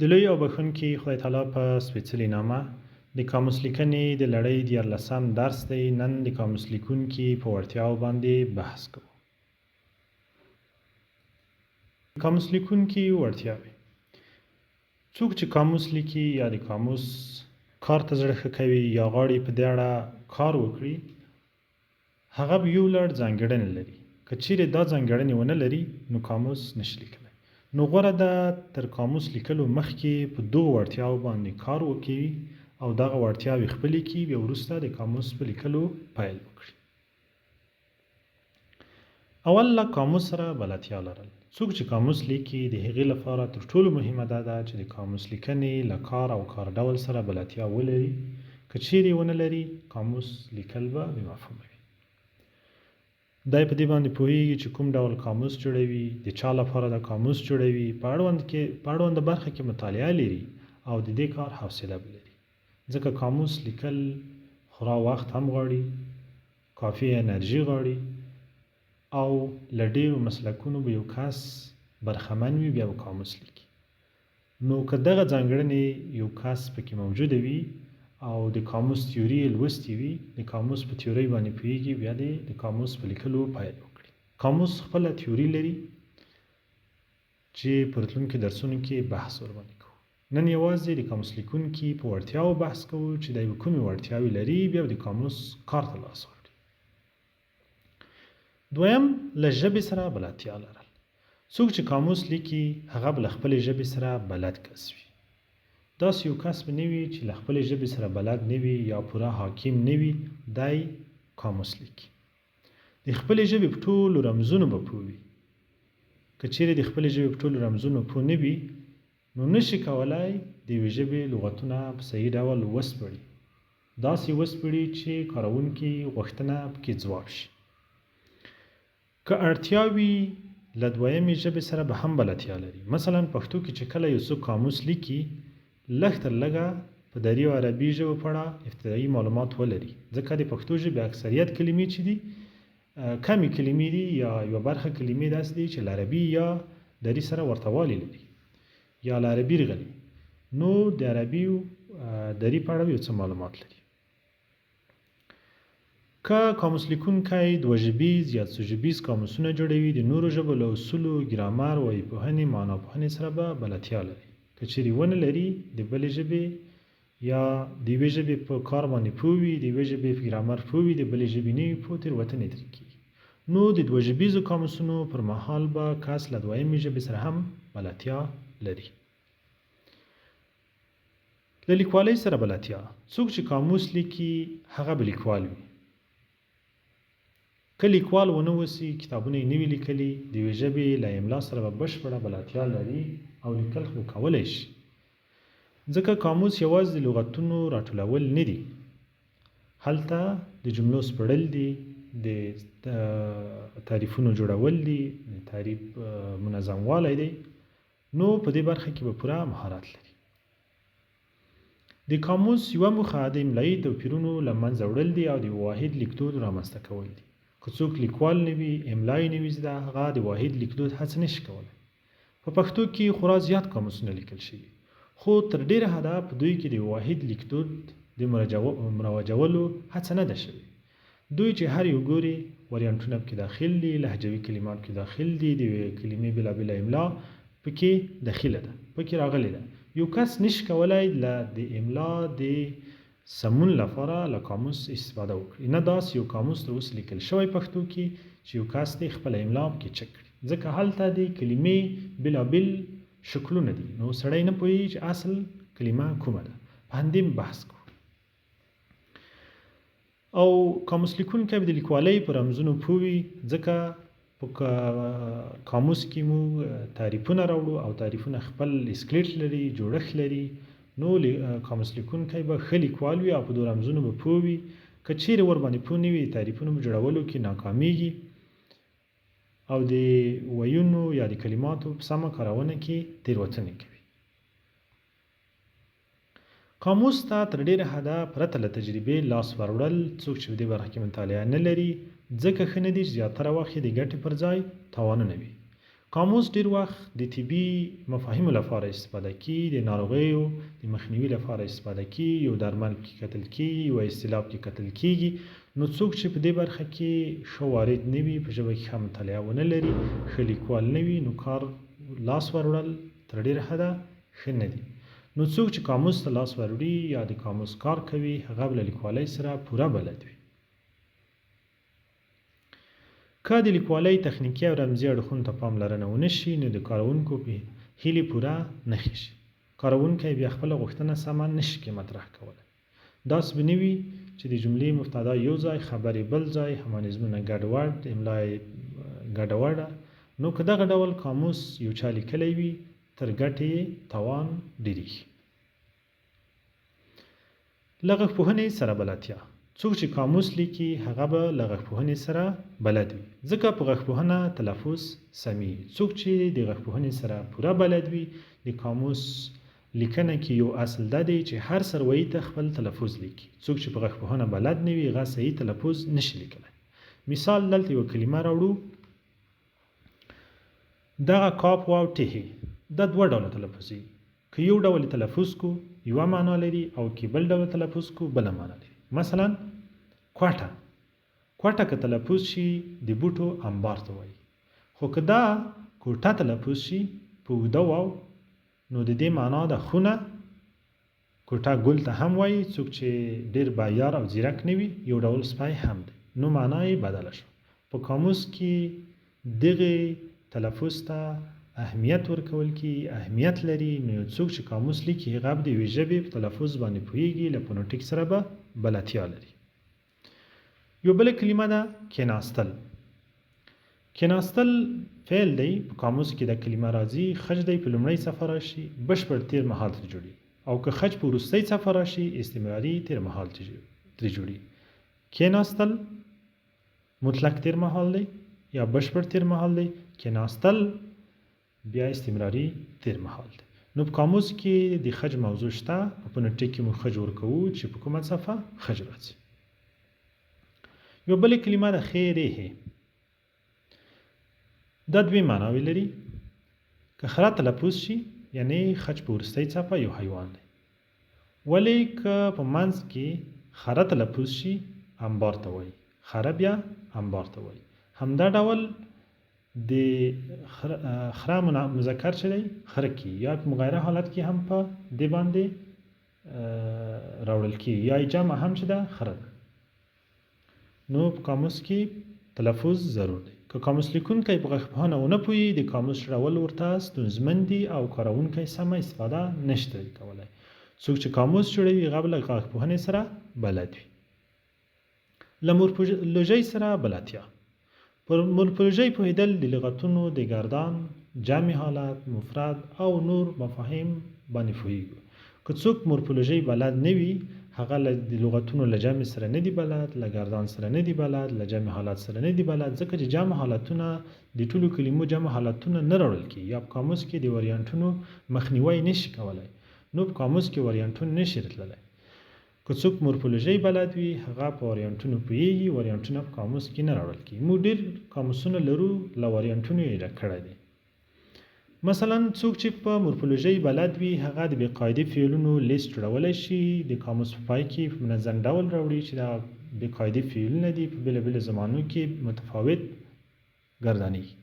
د لوی او بخښونکي خدای تعالی په سپېڅلي نامه د قاموس لیکنې د لړۍ 14 درس دی. نن د قاموس لیکونکي په وړتیاو باندې بحث کوو. قاموس لیکونکي وړتیاوې. څوک چې قاموس لیکي یا د قاموس کار ته زړه ښه کوي یا غواړي په دې اړه کار وکړي، هغه به یو لړ ځانګړنې لري. که چیرې دا ځانګړنې ونه لري نو قاموس نشي لیکلی. نو غوره ده تر قاموس لیکلو مخکې په دغو وړتیاو باندې کار وکړي او دغه وړتیاوې خپلې کړي، بیا وروسته د قاموس په لیکلو پیل وکړي. اول له قاموس سره بلدتیا لرل. څوک چې قاموس لیکي د هغې لپاره تر ټولو مهمه دا ده چې د قاموس لیکنې له کار او کار ډول سره بلدتیا ولري. که چیرې ونه لري قاموس لیکل به بې مفهومه وي. دی په دې باندې پوهیږي چې کوم ډول قاموس جوړوي، د چا لپاره د قاموس جوړوي، په اړونده برخه کې مطالعه لري او د دې کار حوصله به لري. ځکه قاموس لیکل خورا وخت هم غواړي، کافي انرژي غواړي او له ډېرو مسلکونو به یو کس برخمن وي بیا به قاموس لیکي. نو که دغه ځانګړنې یو کس پکې موجوده وي او د قاموس تیوري یې لوستې وي، د قاموس په تیوري باندې پوهیږي، بیا د قاموس په لیکلو پیل وکړي. قاموس خپله تیوري لري چې په راتلونکو درسونو کې بحث ورباندې کوو. نن یوازې د قاموس لیکونکي په وړتیاو بحث کوو چې دی به کومې وړتیاوې لري، بیا د قاموس کار ته لاس ورکړي. دویم، له ژبې سره بلدتیا لرل. څوک چې قاموس لیکي هغه به له خپلې ژبې سره بلد کس وي. داسې یو کس به نه وي چې له خپلې ژبې سره بلد نه وي یا پوره حاکم نه وي، دی قاموس لیکي. د خپلې ژبې په ټولو رمزونو به پوه وي. که چیرې د خپلې ژبې په ټولو رمزونو پوه نه وي نو نشي کولی د یوې ژبې لغتونه په صحیح ډول وسپړي، داسې وسپړي چې کاروونکي غوښتنه پکې ځواب شي. که اړتیا وي له دویمې ژبې سره به هم بلدتیا لري. مثلا پښتو کې چې کله یو څوک قاموس لیکي، لږ تر لږه په دري او عربي ژبو په اړه ابتدایي معلومات ولري. ځکه د پښتو ژبې اکثریت کلمې چې دي کمې کلمې دي یا یوه برخه کلمې داسې دي چې له عربي یا دري سره ورته والی لري یا له عربي راغلي. نو د عربي او دري په اړه یو څه معلومات لري. که قاموس لیکونکی دوه ژبیز یا څو ژبیز قاموسونه جوړوي، د نورو ژبو له اصولو، ګرامر، وییپوهنې، معناپوهنې سره به بلدتیا لري. که چیرې ونه لري، د بلې ژبې یا د یوې ژبې په کار باندې پوه وي، د یوې ژبې په ګرامر پوه وي، د بلې ژبې نه وي پوه، تېروتنې ترې کېږي. نو د دوه ژبیزو قاموسونو پر مهال به کس له دویمې ژبې سره هم بلدتیا لري. له لیکوالۍ سره بلدتیا. څوک چې قاموس لیکي هغه به لیکوال وي. که لیکوال ونه اوسي، کتابونه یې نه وي لیکلي، د یوې ژبې له املا سره به بشپړه بلدتیا لري او لیکل خو کولی شي. ځکه قاموس یوازې د لغتونو راټولول نه دي، هلته د جملو سپړل دي، د تعریفونو جوړول دي، د تعریف منظموالی دی. نو په دې برخه کې به پوره مهارت لري. د قاموس یوه موخه د املایي توپیرونو له منځه وړل دي او د واحد لیکدود رامنځته کول دي. که څوک لیکوال نه وي، املا یې نه وي زده، هغه د واحد لیکدود هڅه نشي کولی. په پښتو کې خورا زیات قاموسونه لیکل شوي، خو تر ډېره حده په دوی کې د واحد لیکدود د مروجولو هڅه نه ده شوې. دوی چې هر یو ګوري وریانټونه پکې داخل دي، لهجوي کلمات پکې داخل دي، د یوې کلمې بېلابېله املا پکې داخله ده، پکې راغلې ده. یو کس نشي کولی د املا د سمون لپاره له قاموس استفاده وکړي. نه داسې یو قاموس تر اوسه لیکل شوی پښتو کې چې یو کس دې خپله املا پکې چک کړي. ځکه هلته د کلمې بېلابېل شکلونه دي، نو سړی نه پوهېږي چې اصل کلمه کومه ده. په همدې بحث کوو. او قاموس لیکونکی به د لیکوالۍ په رمزونو پوه وي، ځکه په قاموس کې مو تعریفونه راوړو او تعریفونه خپل اسکلیټ لري، جوړښت لري. نو قاموس لیکونکی به ښه لیکوال وي او په دو رمزونو به پوه وي. که چیرې ورباندې پوه نه وي، تعریفونو په جوړولو کې ناکامیږي او د ویونو یا د کلماتو په سمه کارونه کې تېروتنې کوي. قاموس ته تر ډېره حده پرته له تجربې لاس وروړل څوک چې په دې برخه کې مطالعه نه لري، ځکه ښه نه دي چې زیاتره وخت یې د ګټې پر ځای تاوانونه وي. قاموس ډیر وخت د طبي مفاهیمو لپاره استفاده کیږي، د ناروغیو د مخنیوي لپاره استفاده کیږي، یو درمل کې کتل کیږي، یو اصطلاح کې کتل کیږي. نو څوک چې په دې برخه کې ښه وارد نه وي، په ژبه کې ښه مطالعه ونه لري، ښه لیکوال نه وي، نو کار لاس وروړل تر ډېره حده ښه نه دي. نو څوک چې قاموس ته لاس وروړي یا د قاموس کار کوي، هغه به له لیکوالۍ سره پوره بلد وي. که د لیکوالۍ تخنیکي او رمزي اړخونو ته پاملرنه ونه شي، نو د کاروونکو په هیلې پوره نه خیږي. کاروونکی بیا خپله غوښتنه سمه نشي مطرح کولی. داسې به نه وي چې د جملې مبتدا یو ځای، خبرې بل ځای، همانیزمونه ګډوډ، املا یې ګډوډه. نو که دغه ډول قاموس یو چا لیکلی وي، تر ګټې تاوان ډېرېږي. له غږپوهنې سره بلدتیا. څوک چې قاموس لیکي، هغه به له غږپوهنې سره بلد وي، ځکه په غږپوهنه تلفظ سمي. څوک چې د غږپوهنې سره پوره بلد وي، د قاموس لیکنه کې یو اصل دا دی چې هر سروایي ته خپل تلفظ لیکي. څوک چې په غږپوهنه بلد نه وي، هغه صحیح تلفظ نشي لیکلی. مثال دلته یو کلمه راوړو، دغه کاف واو ټهې، دا دوه ډوله تلفظ دي. که یو ډول تلفظ کو یوه معنا لري، او که بل ډول تلفظ کو بله معنا لري. مثلا کوټه، کوټه که تلفظ شي د بوټو انبار ته وایي، خو که دا کوټه تلفظ شي په اوږده واو، نو د دې معنا د خونه. کوټه ګل ته هم وایي، څوک چې ډېر بایار او ځیرک نه وي، یو ډول سپی هم دی، نو معنا یې بدله شوه. په قاموس کې دغې تلفظ ته اهمیت ورکول کېږي، اهمیت لري. نو یو څوک چې قاموس لیکي، هغه به د یوې ژبې په تلفظ باندې پوهېږي، له فونوټیک سره به بلدتیا لري. یو بله کلمه ده کېناستل. کېناستل فعل دی، په قاموس کې د کلمه راځي. خج دی په لومړۍ صفحه راشي، بشپړ تیر مهال ترې جوړي، او که خج په وروستۍ صفحه راشي، استمراري تیر مهال ترې جوړي. کېناستل مطلق تیر مهال دی یا بشپړ تیر مهال دی، کېناستل بیا استمراري تیر مهال دی. نو په قاموس کې د خج موضوع شته، په فونوټیک کې موږ خج ورکوو چې په کومه صفحه خج راځي. یو بله کلمه ده خیرې. دا دوې معناوې لري. که خره تلفظ شي، یعنی خج په وروستۍ صفحه یو حیوان دی. ولې که په منځ کې خره تلفظ شي، انبار ته وایي. خره بیا انبار ته وایي. همدا ډول د خره مذکر چې دی خره کې، یا په مغایره حالت کې هم په دې باندې راوړل کېږي، یا جمع هم چې ده خره ده. نو په قاموس کې تلفظ ضرور دی. که قاموس لیکونکی په غږپوهنه ونه پوهي، د قاموس جوړول ورته ستونزمن دي، او کاروونکی سمه استفاده نشي کولی. څوک چې قاموس جوړوي، هغه به له غږپوهنې سره بلد وي. له مورفولوژۍ سره بلدتیا. پر مورفولوژۍ پوهېدل د لغتونو د ګردان، جمع حالت، مفرد او نور مفاهیم باندې پوهېږو. که څوک مورفولوژۍ بلد نه وي، هغه د لغتونو له جمع سره نه دی بلد، له ګردان سره نه دی بلد، له جمع حالت سره نه دی بلد، ځکه چې جمع حالتونه د ټولو کلمو جمع حالتونه نه راوړل کېږي، یا په قاموس کې د وریانټونو مخنیوی نشي کولی. نو په قاموس کې وریانټونه نشي راتللی. که څوک مورفولوژۍ بلد وي، هغه په وریانټونو پوهېږي، وریانټونه په قاموس کې نه راوړل کېږي. موږ ډېر قاموسونه لرو، له وریانټونو یې ډک کړی دی. مثلا څوک چې په مورفولوژۍ بلد وي، هغه د بې قاعدې فعلونو لیست جوړولی شي، د قاموس په پای کې په منظم ډول راوړي چې دا بې قاعدې فعلونه دي، په بېلابېلو زمانو کې متفاوت ګردانېږي.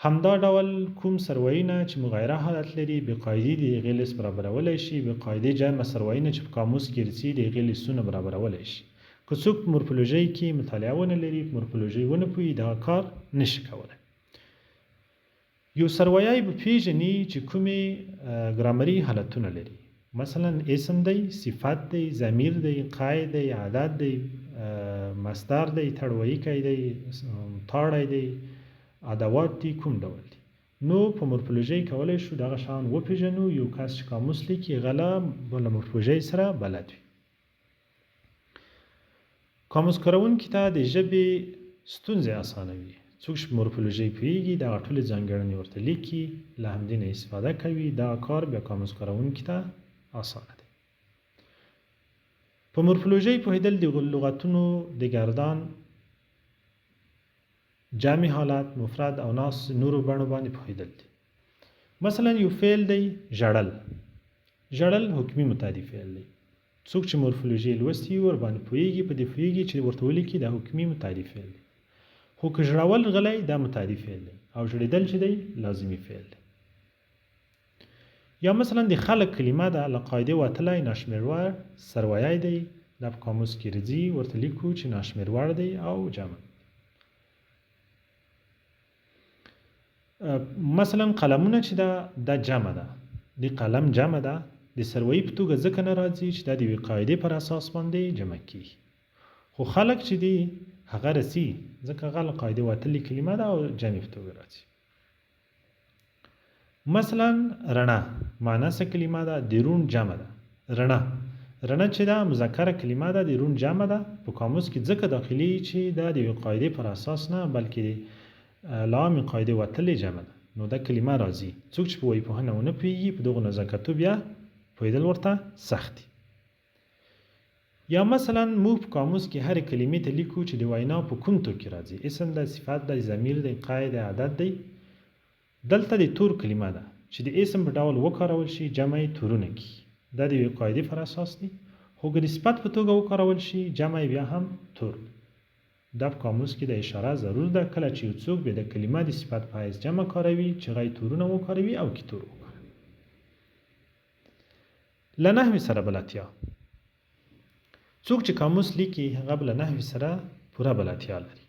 همدا ډول کوم سروایونه چې مغایره حالت لري، بې قاعدې د هغې لیست برابرولی شي. بې قاعدې جمع سروایونه چې په قاموس کې راځي، د هغې لیستونه برابرولی شي. که څوک مورفولوژۍ کې مطالعه ونه لري، په مورفولوژۍ ونه پوهي، دغه کار نشي کولی. یو سروایی به پیژني چې کومې ګرامري حالتونه لري. مثلا اسم دی، صفت دی، ضمیر دی، قید دی، عدد دی، مصدر دی، تړویکی دی، تاړی دی، ادوات دي، کوم ډول دي. نو په مورفولوژۍ کولی شو دغه شیان وپیژنو. یو کس چې قاموس لیکي، هغه له مورفولوژۍ سره بلد وي. قاموس کاروونکي ته د ژبې ستونزې اسانوي. څوک چې مورفولوژۍ پوهېږي، دغه ټولې ځانګړنې ورته لیکي، له همدې نه استفاده کوي. دغه کار بیا قاموس کاروونکي ته اسانه دی. په مورفولوژۍ پوهېدل د لغتونو د ګردان جمع حالت، مفرد او ناس نورو بڼو باندې پوهیدل دي. مثلا یو فعل دی ژړل. ژړل حکمي متعدي فعل دی. څوک چې مورفولوژي لوستي ور باندې پوهیږي په دې پوهیږي چې ورته ولیکي دا حکمي متعدي فعل دی. خو که ژړول غلی دا متعدي فعل دی او ژړېدل چې دی لازمي فعل دی. یا مثلا د خلق کلمه ده له قاعدې وتلی ناشمېروړ سرویی دی. دا په قاموس کې راځي ورته لیکو چې ناشمېروړ دی او جمع. مثلا قلمونه چې دا جمع ده. د قلم جمع ده د سرویي په توګه ځکه نه راځي چې دا د یوې قاعدې پر اساس باندې جمع کیږي. خو خلق چې دی هغه رسي ځکه هغه له قاعدې وتلې کلمه ده او جمع په توګه راځي. مثلا رڼا معنا څه کلمه ده؟ د رون جمع ده. رڼا چې دا مذکره کلمه ده د رون جمع ده په قاموس کې ځکه داخلي چې دا د یوې قاعدې پر اساس نه بلکې له عامې قاعدې وتلې جمع ده. نو دا کلمه راځي. څوک چې په وییپوهنه ونه پوهېږي په دغو نزاکتو بیا پوهېدل ورته سخت دي. یا مثلا موږ په قاموس کې هرې کلمې ته لیکو چې د وینا په کوم توکي راځي. اسم ده، صفت ده، ضمیر ده، قید ده، عدد دی. دلته د تور کلمه ده چې د اسم په ډول وکارول شي جمع یې تورونه کی. دا د یوې قاعدې پر اساس دي. خو که د صفت په توګه وکارول شي جمع یې بیا هم تور. دا په قاموس کې د اشاره ضرور ده کله چې یو څوک به د کلمه د صفت په حیث جمع کاروي چې هغه تورونه وکاروي او کې تور وکاروي. له نحوې سره بلدتیا. څوک چې قاموس لیکي هغه به له نحوې سره پوره بلدتیا لري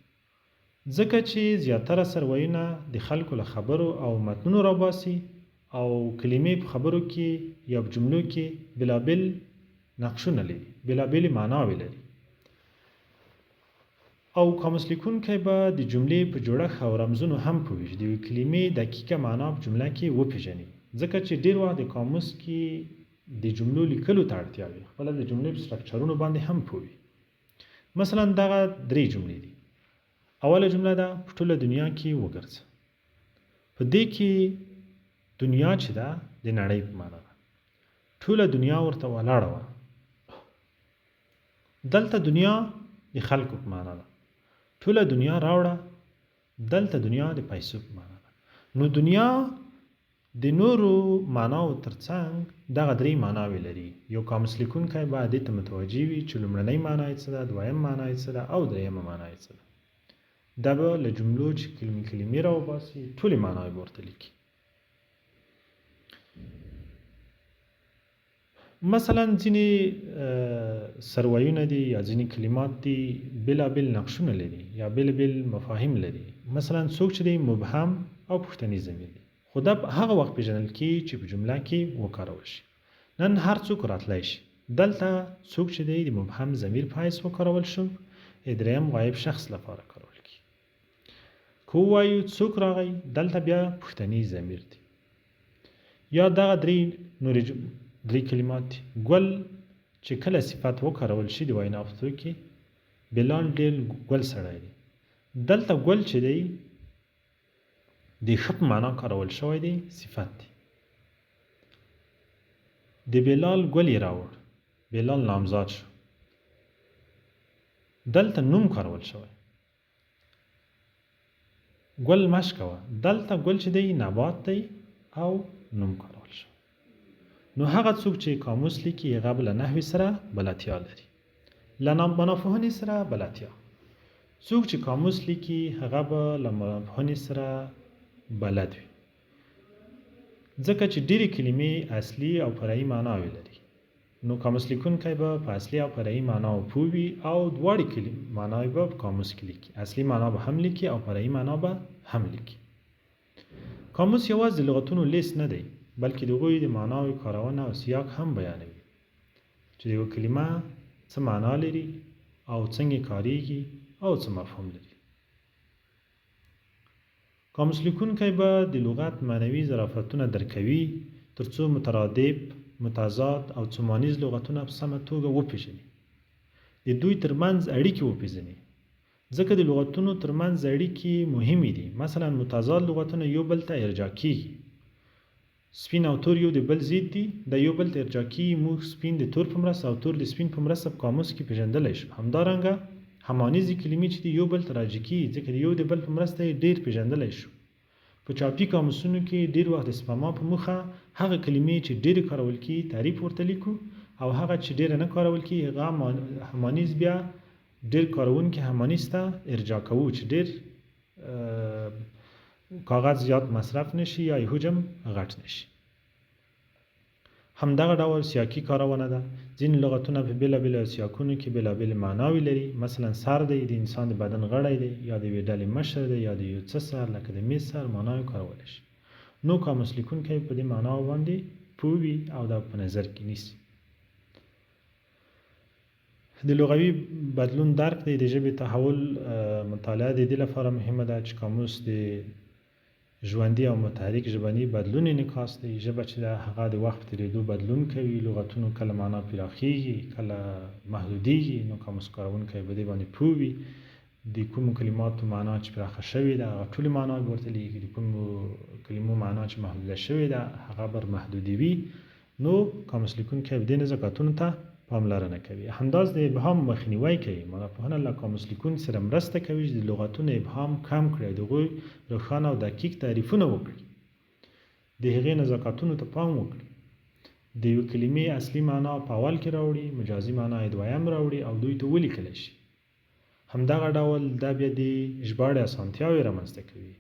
ځکه چې زیاتره سرویونه د خلکو له خبرو او متنونو راباسي او کلمې په خبرو کې یا په جملو کې بېلابېل نقشونه لري، بېلابېلې معناوې لري. او قاموس لیکونکی به د جملې په جوړښت او رمزونو هم پوهېږي، د یوې کلمې دقیقه معنا په جمله کې وپېژني ځکه چې ډېر وخت د قاموس کې د جملو لیکلو ته اړتیا وي، خپله د جملې په سټرکچرونو باندې هم پوهوي. مثلا دغه درې جملې دي. اوله جمله ده په ټوله دنیا کې وګرځه. په دې کې دنیا چې ده د نړۍ په معنا ده. ټوله دنیا ورته ولاړه وه. دلته دنیا د خلکو په معنا ده. ټوله دنیا راوړه. دلته دنیا د پیسو په معنا ده. نو دنیا د نورو معناو ترڅنګ دغه درې معناوې لري. یو قاموس لیکونکی باید دې ته متوجه وي چې لومړنۍ معنا یې څه ده، دویم معنا یې څه ده او دریمه معنا یې څه ده. دا به له جملو چې کلمې راوباسي ټولې معناوې به ورته لیکي. مثلا ځینې سرویونه دي یا ځینې کلمات دي بېلابېل نقشونه لري یا بېلابېل مفاهیم لري. مثلا څوک چې دی مبهم او پوښتنیز ضمیر دی. خو دا هغه وخت پیژندل کېږي چې په جمله کې وکارول شي. نن هر څوک راتلی شي. دلته څوک چې دی د مبهم ضمیر په حیث وکارول شو دریم غایب شخص لپاره کارول کېږي. که ووایو څوک راغی دلته بیا پوښتنیز ضمیر دی. یا دغه درې کلمات دي. ګل چې کله صفت وکارول شي د وینا په توګه بلال ډېر ګل سړی دی. دلته ګل چې دی د ښه په معنا کارول شوی دی صفت دی. د بلال ګل یې راوړ. بلال نامزاد شو. دلته نوم کارول شوی. ګل مشک کوه. دلته ګل چې دی نبات دی او نوم کارول شوی. نو هغه څوک چې قاموس لیکي هغه به له نحوې سره بلدتیا لري. له معناپوهنې سره بلدتیا. څوک چې قاموس لیکي هغه به له معناپوهنې سره بلد وي ځکه چې ډېرې کلمې اصلي او فرعي معناوې لري. نو قاموس لیکونکی به په اصلي او فرعي معناو پوه وي او دواړې معناوې به په قاموس کې لیکي. اصلي معنا به هم لیکي او فرعي معنا به هم لیکي. قاموس یوازې د لغتونو لیست نه دی بلکې د هغوی د معناوې کارونه او سیاق هم بیانوي چې یوه کلمه څه معنا لري او څنګه کاریږي او څه مفهوم لري. قاموس لیکونکی به د لغت معنوي ظرافتونه درکوي ترڅو مترادف، متضاد او څومانیز لغتونه په سمه توګه وپېژني. د دوی ترمنځ اړیکې وپېژني ځکه د لغتونو ترمنځ اړیکې مهمې دي. مثلا متضاد لغتونه یو بل ته ارجاع کېږي. سپین او تور یو د بل ضد دي. د یو بل ته ارجاع کېږي. موږ سپین د تور په مرسته او تور د سپین په مرسته په قاموس کې پېژندلی شو. همدارنګه همانیزي کلمې چې یو بل ته راجع کیږي، ځکه د یو د بل په مرسته یې ډېر پېژندلی شو. په چاپي قاموسونو کې ډېر وخت د سپما په موخه هغه کلمې چې ډېرې کارول کیږي تعریف ورته لیکو، او هغه چې ډېره نه کارول کیږي هغه همانیز بیا ډېر کارونکي همانیز ته ارجاع کوو چې ډېر کاغذ زیات مصرف نشي یا یې حجم غټ نشي. همدغه ډول سیاقي کارونه ده. ځینې لغتونه په بېلابېلو سیاقونو کې بېلابېلې معناوې لري. مثلا سر دی د انسان د بدن غړی دی، یا د یوې ډلې مشر دی، یا د یو څه سر لکه د میز سر معناوې کارولی شي. نو قاموس لیکونکی په دې معناوو باندې پوه وي او دا په نظر کې نیسي. د لغوي بدلون درک دی. د ژبې تحول مطالعه د دې لپاره مهمه ده چې قاموس د ژوندي او متحرک ژبني بدلون انعکاس دی. ژبه چې هغه د وخت په تېرېدو بدلون کوي، لغتونو کله معنا پراخیږي کله محدودیږي، نو قاموس کاروونکی په دې باندې پوه وي د کومو کلماتو معنا چې پراخه شوې ده هغه ټولې معنا به ورته لیکي، د کومو کلمو معنا چې محدوده شوې ده هغه به محدودوي. نو قاموس لیکونکی په دې نزاکتونو ته پاملرنه کوي. همداز د ابهام مخنیوی کوي. معناپوهنه له قاموس لیکونکي سره مرسته کوي چې د لغتونو ابهام کم کړي، د هغوی روښانه او دقیق تعریفونه وکړي، د هغې نزاکتونو ته پام وکړي، د یوې کلمې اصلي معنا په اول کې راوړي، مجازي معنا یې دویم راوړي او دوی ته ولیکلی شي. همدغه ډول دا بیا د ژباړې اسانتیاوې رامنځته کوي.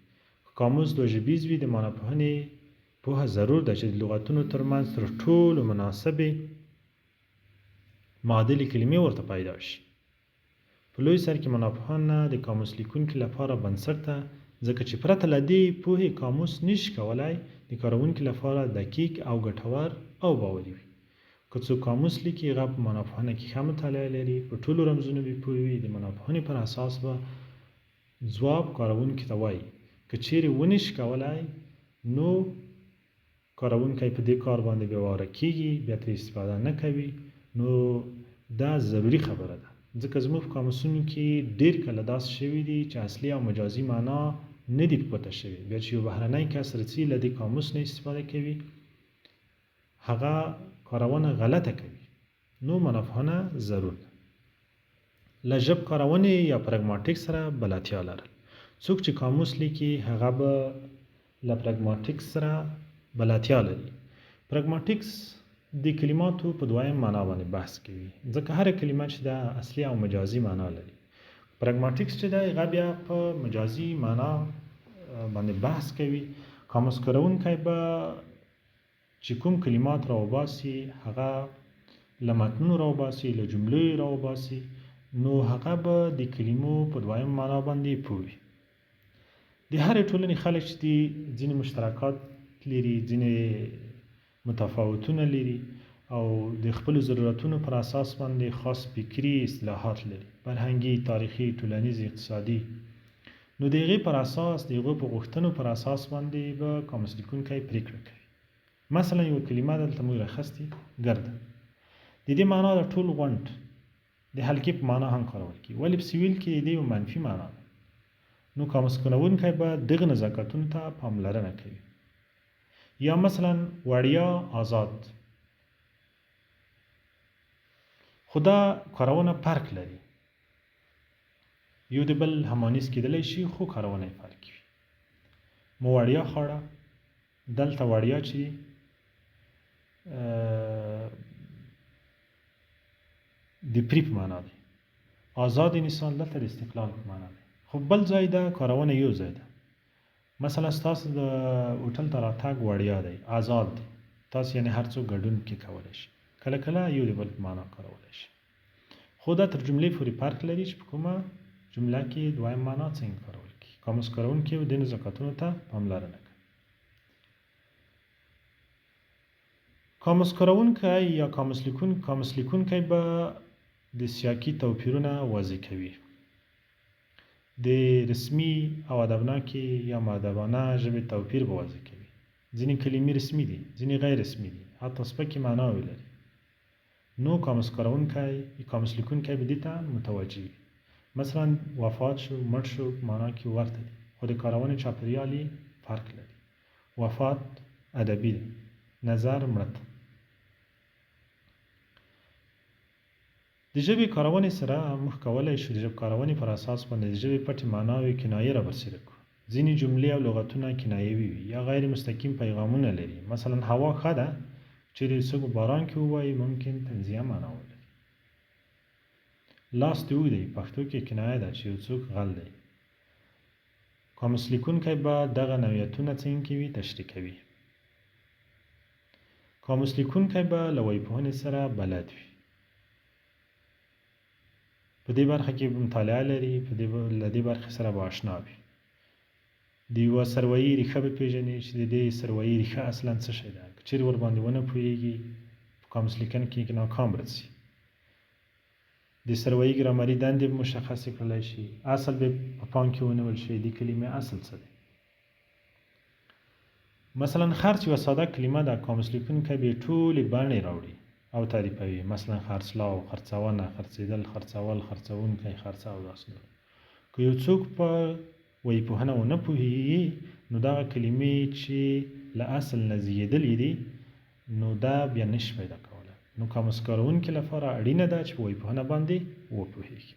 قاموس دوژبیز وي د معناپوهنې پوهه ضرور ده چې د لغتونو ترمنځ تر ټولو مناسبې معادلې کلمې ورته پیدا شي. په لوی سر کې معناپوهنه د قاموس لیکونکي لپاره بنسټ ده، ځکه چې پرته له دې پوهې قاموس نشي کولای د کاروونکي لپاره دقیق او ګټور او باوري وي. که څوک قاموس لیکي هغه په معناپوهنه کې ښه مطالعه لري، په ټولو رمزونو به پوه وي، د معناپوهنې پر اساس به ځواب کاروونکي ته وایي. که چیرې ونشي کولای نو کاروونکی په دې کار باندې بې باوره کیږي، بیا ترې استفاده نه کوي. نو دا ضروري خبره ده، ځکه زموږ په قاموسونو کې ډېر کله داسې شوي دي چې اصلي او مجازي معنا نه دي پوته شوي. بیا چې یو بهرنی کس رسي له دې قاموس نه استفاده کوي هغه کارونه غلطه کوي. نو معناپوهنه ضرور ده. له ژب کارونې یا پرګماتیک سره بلدتیا لرل. څوک چې قاموس لیکي هغه به له پرګماتیک سره بلدتیا لري. پرګماتیکس د کلماتو په دویم معنا باندې بحث کوي، ځکه هر کلمه چې دا اصلي او مجازي معنا لري. پرګماتیکس چې دا هغه بیا په مجازي معنا باندې بحث کوي. قاموس کاروونکی به چې کوم کلمات راوباسي هغه له متنونو راوباسي، له جملې راوباسي، نو هغه به د کلمو په دویم معنا باندې پوه وي. د هرې ټولنې خلک چې دي ځینې مشترکات لري، ځینې متفاوتونه لري او د خپل ضرورتونو پر اساس باندې خاص فکری اصلاحات لري، فرهنګي، تاریخي، ټولنیز، اقتصادي. نو د هغې پر اساس د هغو په غوښتنو پر اساس باندې به قاموس لیکونکی پرېکړه کوي. مثلا یو کلمه دلته موږ راخستې ګرده، د دې معنا د ټول غونډ د حلقې په معنا هم کارول کیږي، ولې په سویل کې د یو منفي معنا ده. نو قاموس کاروونکی به دغه نزاکتونو ته پاملرنه کوي. یا مثلا وړیا، آزاد. خو دا کارونه فرق لري، یو د بل همانیز کېدلی شي خو کارونه یې فرق وي. مو وړیا خواړه، دلته وړیا چې د پرې په معنا دی. آزاد انسان دلته د استقلال په معنا دی. خو بل ځای ده کارونه یو ځای ده. مثلا ستاسو د هوټل ته راتګ وړیا دی، آزاد دی، تاسو یعنې هر څوک ګډون کې کولی شي، کله کله یو د بل په معنا کارولی شي. خو دا تر جملې پورې فرق لري چې په کومه جمله کې دویم معنا څنګه کارول کېږي. قاموس کاروونکي دې نزاکتونو ته پاملرنه کوي. قاموس کاروونکی یا قاموس لیکونکی به د سیاقي توپیرونه واضح کوي. د رسمي او ادبناکې یا مؤدبانه ژبې توپیر به واضح کوي. ځینې کلمې رسمي دي، ځینې غیر رسمي دي، حتی سپکې معناوې لري. نو قاموس لیکونکی به دې ته متوجه وي. مثلا وفات شو، مړ شو په معنا کې ورته دي، خو د کارونې چاپېریال یې فرق لري. وفات ادبي دی، نظر مړه. د ژبې کارونې سره موږ کولی شو د ژبې کارونې پر اساس باندې د ژبې پټې معناوې کنایې رابرسېره کړو. ځینې جملې او لغتونه کنایوي وي یا غیر مستقیم پیغامونه لري. مثلا هوا ښه ده، چیرې څوک په باران کې ووایي ممکن تنزیه معنا ولري. لاس دې اوږد، پښتو کې کنایه ده چې یو څوک غل دی. قاموس لیکونکی به دغه نوعیتونه څنګه کوي؟ تشریح کوي. قاموس لیکونکی به له وییپوهنې سره بلد وي، په دې برخه کې مطالعه لري، له دې برخې سره به اشنا وي. د یوه سروایي ریښه به پېژني چې د دې سروایي ریښه اصلا څه شی ده. که چیرې ورباندې ونه پوهېږي په قاموس لیکنه کې ناکام راځي. د سروایي ګرامري دندې به مشخصې کړلی شي، اصل به په پام کې ونیول شي د کلمې اصل څه دی. مثلا خرڅ یوه ساده کلمه ده، قاموس لیکونکی به یې ټولې بڼې راوړي او تعریفوي. مثلا خرڅلاو، خرڅونه، خرڅېدل، خرڅول، خرڅوونکی، خرڅه او داسې نور. که یو څوک په وییپوهنه ونه پوهېږي نو دغه کلمې چې له اصل نه زیږېدلې دي نو دا بیا نشي پیدا کولی. نو قاموس کاروونکي لپاره اړینه ده چې په وییپوهنه باندې وپوهېږي.